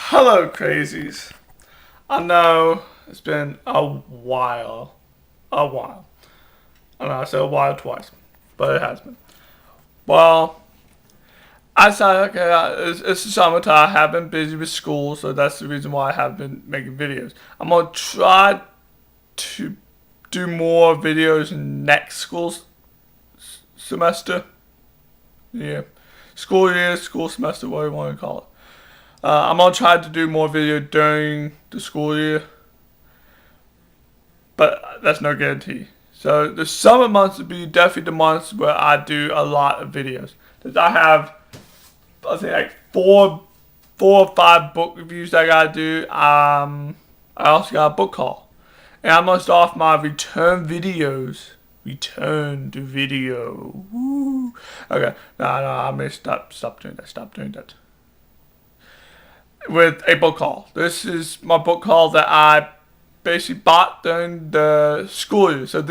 Hello, crazies. I know it's been a while. A while. I know I said a while twice, but it has been. Well, I said, okay, it's the summertime. I have been busy with school, so that's the reason why I have been making videos. I'm going to try to do more videos next semester. Yeah. School year, school semester, whatever you want to call it. I'm going to try to do more video during the school year, but that's no guarantee. So the summer months would be definitely the months where I do a lot of videos. Cause I have, I think like four or five book reviews that I gotta do. I also got a book haul, and I'm gonna start off my return videos. Return to video. Woo. Okay, no, I'm gonna stop doing that. Stop doing that. With a book haul. This is my book haul that I basically bought during the school year. So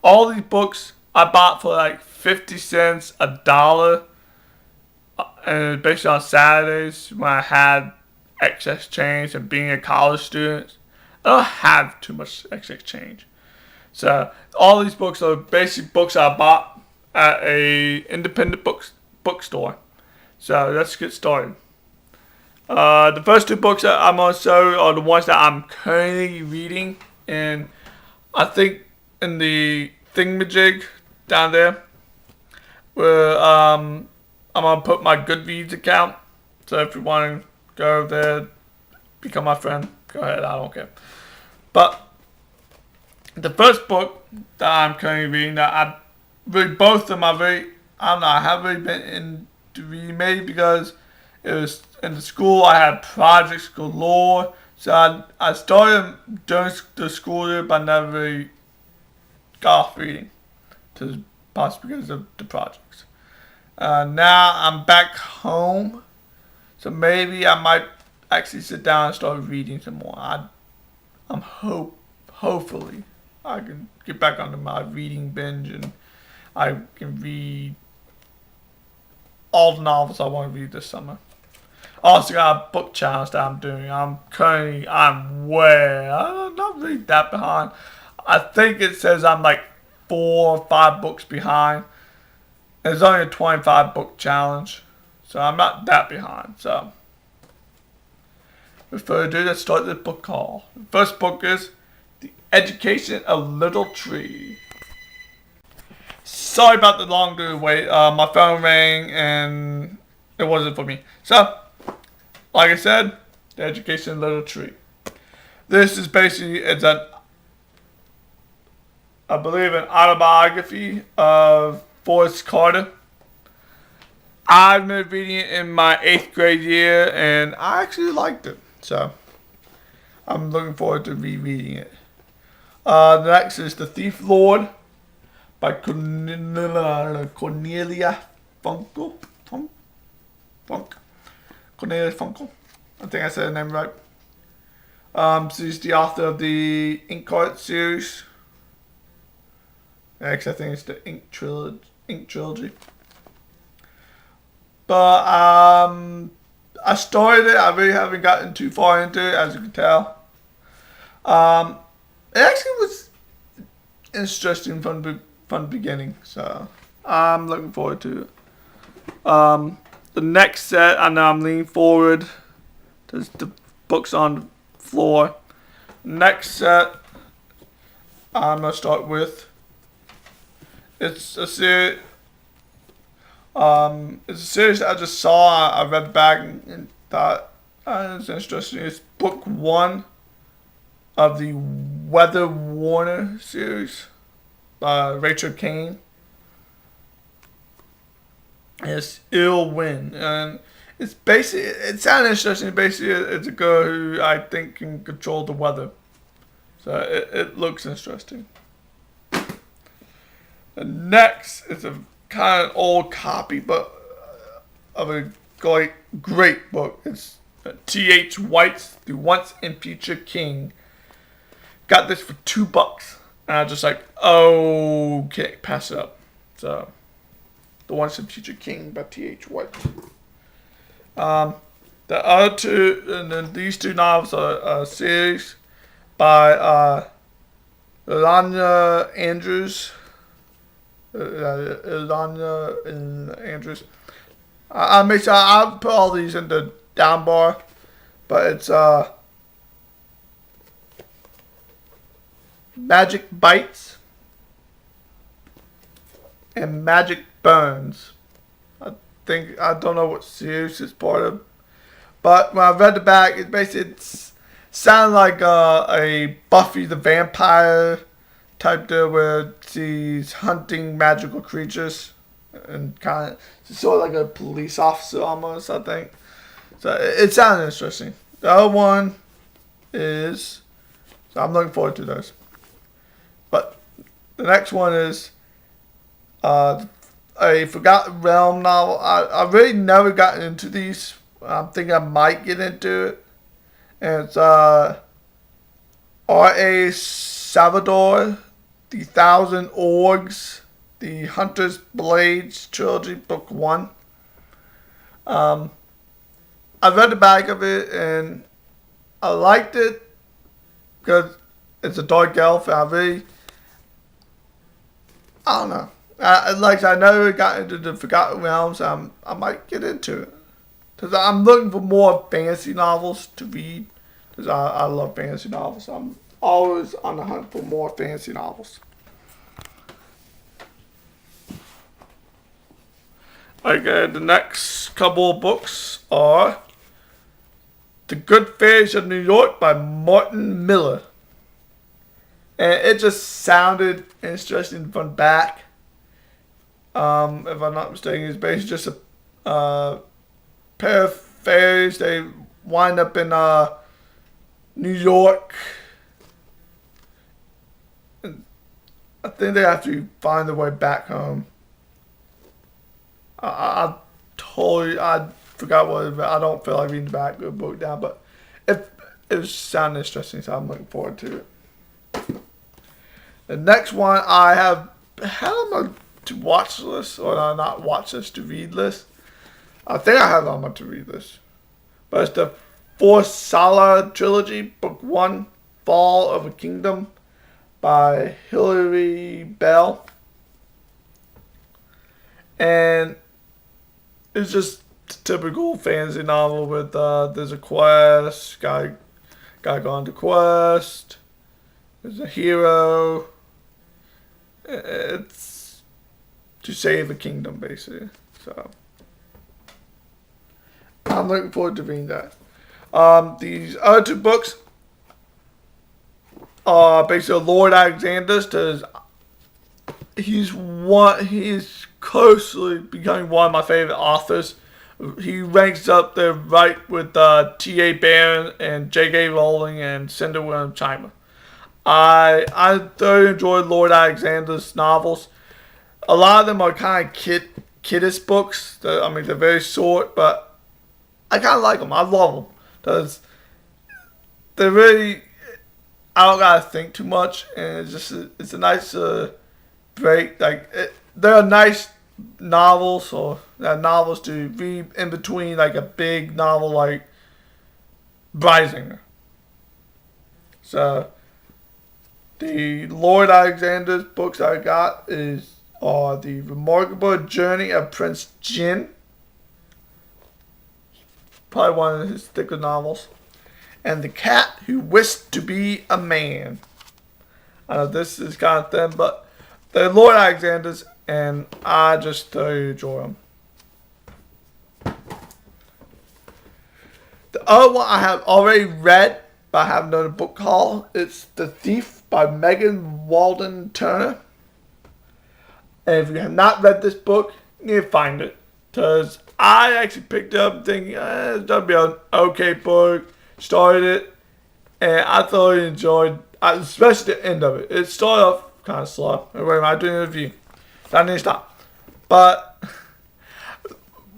all these books I bought for like 50 cents, $1, and basically on Saturdays when I had excess change and being a college student, I don't have too much excess change. So all these books are basic books I bought at a independent bookstore. So let's get started. The first two books that I'm going to show are the ones that I'm currently reading, and I think in the thingamajig down there, where I'm going to put my Goodreads account. So if you want to go there, become my friend, go ahead, I don't care. But the first book that I'm currently reading, that I really, both of them I don't know, I haven't really been into reading, maybe because it was in the school, I had projects galore. So I started during the school year, but I never really got off reading, possibly because of the projects. Now I'm back home, so maybe I might actually sit down and start reading some more. Hopefully I can get back onto my reading binge and I can read all the novels I want to read this summer. I also got a book challenge that I'm doing. I'm not really that behind. I think it says I'm like 4 or 5 books behind. It's only a 25 book challenge, so I'm not that behind. So, without further ado, let's start this book haul. The first book is The Education of Little Tree. Sorry about the long wait. My phone rang and it wasn't for me. So, like I said, The Education of Little Tree. This is basically, I believe, an autobiography of Forrest Carter. I've been reading it in my 8th grade year, and I actually liked it. So, I'm looking forward to rereading it. The next is The Thief Lord by Cornelia Funke. Cornelia Funke. I think I said her name right. She's the author of the Ink Card series. Actually, I think it's the Ink Trilogy. But I started it. I really haven't gotten too far into it, as you can tell. It actually was interesting from the beginning, so I'm looking forward to it. The next set, I know I'm leaning forward. There's the books on the floor. Next set, I'm gonna start with. It's a series. It's a series that I just saw. I read back and thought it was interesting. It's book 1 of the Weather Warner series by Rachel Kane. It's Ill Wind, and it's basically, it sounds interesting. Basically, it's a girl who I think can control the weather, so it looks interesting. The next is a kind of old copy, but of a great book. It's T.H. White's The Once and Future King. Got this for $2, and I was just like, okay, pass it up. So, The Once and Future King by T.H. White. The other two, and then these two novels are a series by Ilana Andrews. Ilana and Andrews. I make sure I'll put all these in the down bar, but it's Magic Bites and Magic Burns. I don't know what series it's part of, but when I read the back, it basically sounded like a Buffy the Vampire type deal where she's hunting magical creatures and kind of sort of like a police officer almost, I think. So it sounded interesting. The other one is, so I'm looking forward to those. But the next one is a Forgotten Realm novel. I really never got into these. I'm thinking I might get into it. And it's R.A. Salvador, The Thousand Orgs, The Hunter's Blades Trilogy, Book 1. I read the back of it and I liked it because it's a dark elf. I don't know. I never got into the Forgotten Realms. I might get into it. Because I'm looking for more fantasy novels to read. Because I love fantasy novels. I'm always on the hunt for more fantasy novels. Okay, the next couple of books are The Good Fairies of New York by Martin Miller. And it just sounded interesting from back. If I'm not mistaken, it's basically just a pair of fairies. They wind up in New York. And I think they have to find their way back home. I forgot what it was. I don't feel like reading the back of the book now, but it was sounding interesting, so I'm looking forward to it. The next one I have had on my to watch list, or not watch list, to read list. I think I have it on my to read list. But it's the Forrest trilogy, Book 1, Fall of a Kingdom by Hilari Bell. And it's just a typical fantasy novel with there's a quest, guy going to quest, there's a hero. It's to save a kingdom, basically. So I'm looking forward to reading that. These other two books are basically Lord Alexander's, because he's closely becoming one of my favorite authors. He ranks up there right with T.A. Barron and J.K. Rowling and Cinder William Chimer. I thoroughly enjoy Lord Alexander's novels. A lot of them are kind of kiddish books. They're very short, but I kind of like them. I love them because they're really, I don't gotta think too much, and it's a nice break. They're nice novels, or novels to read in between like a big novel like Brisinger. So the Lord Alexander's books I got are The Remarkable Journey of Prince Jin, probably one of his thicker novels, and The Cat Who Wished to Be a Man. I know this is kind of thin, but they're Lord Alexander's, and I just thoroughly enjoy them. The other one I have already read, but I have another book called, it's The Thief by Megan Walden Turner. And if you have not read this book, you need to find it. Because I actually picked it up thinking, it's going to be an okay book. Started it, and I thoroughly enjoyed, especially the end of it. It started off kind of slow. Anyway, I'm doing a review. So I need to stop. But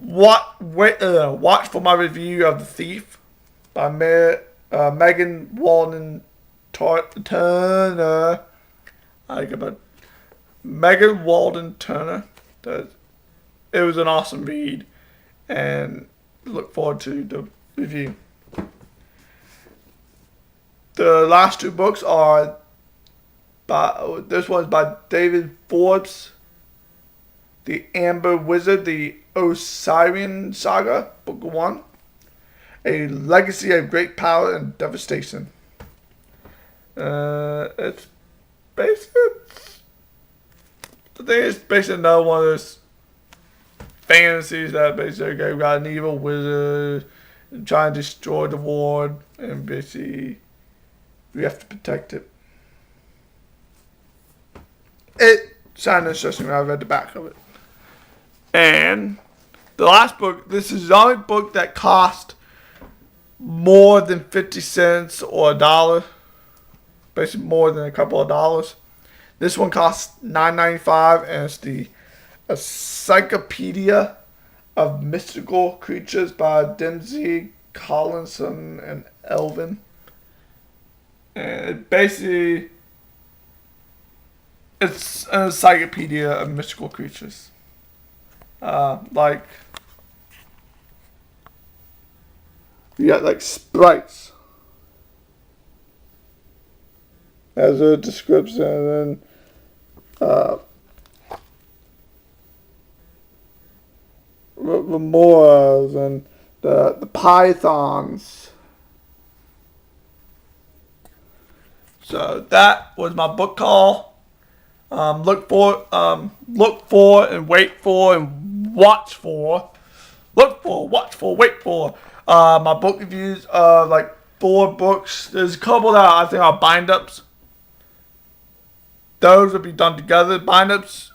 watch for my review of The Thief by Megan Walden Turner. Megan Walden Turner. It was an awesome read, and look forward to the review. The last two books are this one's by David Forbes, The Amber Wizard, The Osirian Saga, Book 1. A Legacy of Great Power and Devastation. It's basically, I think it's basically another one of those fantasies that basically got an evil wizard trying to destroy the world, and basically we have to protect it. It sounded interesting when I read the back of it. And the last book, this is the only book that cost more than 50 cents or $1. Basically more than a couple of dollars. This one costs $9.95, and it's the Encyclopedia of Mystical Creatures by Dempsey, Collinson, and Elvin. And it basically, it's an encyclopedia of mystical creatures. Like, you got like sprites as a description, and then remoras and the pythons. So that was my book haul. Look for and wait for and watch for. Look for, watch for, wait for. My book reviews are like 4 books. There's a couple that I think are bind-ups. Those will be done together. Bind-ups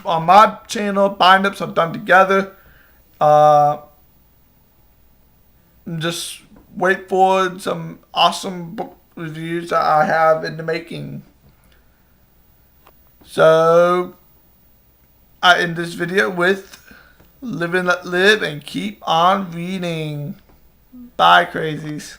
on my channel, bind-ups are done together. Just wait for some awesome book reviews that I have in the making. So I end this video with live and let live and keep on reading. Bye, crazies.